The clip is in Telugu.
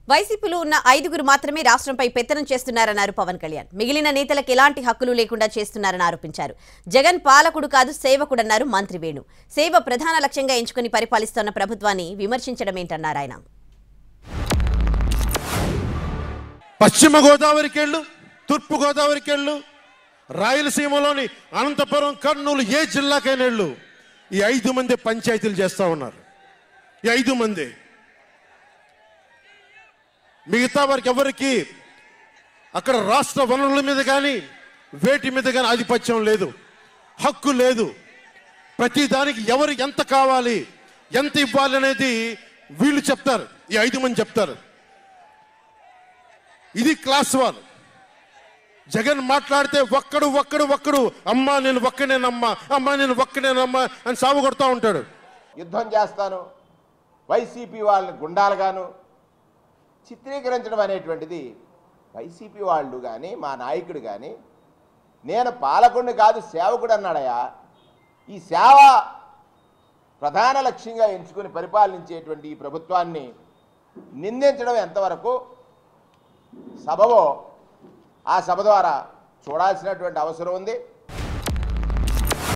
వైసీపీలో ఉన్న 5గురు మాత్రమే రాష్ట్రంపై పెత్తనం చేస్తున్నారన్నారు పవన్ కళ్యాణ్. మిగిలిన నేతలకు ఎలాంటి హక్కులు లేకుండా చేస్తున్నారని ఆరోపించారు. జగన్ పాలకుడు కాదు సేవకుడన్నారు మంత్రి వేణు. సేవ ప్రధాన లక్ష్యంగా ఎంచుకుని పరిపాలిస్తున్న ప్రభుత్వాన్ని విమర్శించడమేంటన్నారు ఆయన. పశ్చిమ గోదావరికెళ్ళు, తూర్పు గోదావరికెళ్ళు, రాయలసీమలోని అనంతపురం, కర్నూలు, ఏ జిల్లాకైనా వెళ్ళు, ఈ 5 మంది పంచాయతీలు చేస్తూ ఉన్నారు. ఈ 5 మంది మిగతా వారికి ఎవరికి అక్కడ రాష్ట్ర వనరుల మీద కానీ వేటి మీద కానీ ఆధిపత్యం లేదు, హక్కు లేదు. ప్రతి దానికి ఎవరు ఎంత కావాలి, ఎంత ఇవ్వాలి అనేది వీళ్ళు చెప్తారు, ఈ 5 మంది చెప్తారు. ఇది క్లాస్ వార్. జగన్ మాట్లాడితే ఒక్కడు అమ్మా నేను ఒక్కనేనమ్మా, అమ్మా నేను ఒక్కనేనమ్మా అని సాగు కొడతా ఉంటాడు. యుద్ధం చేస్తాను, వైసీపీ వాళ్ళని గుండాలుగాను చిత్రీకరించడం అనేటువంటిది వైసీపీ వాళ్ళు కానీ మా నాయకుడు కానీ నేను పాలకుడిని కాదు సేవకుడు అన్నాడయా. ఈ సేవ ప్రధాన లక్ష్యంగా ఎంచుకుని పరిపాలించేటువంటి ఈ ప్రభుత్వాన్ని నిందించడం ఎంతవరకు సబబో ఆ సభ ద్వారా చూడాల్సినటువంటి అవసరం ఉంది.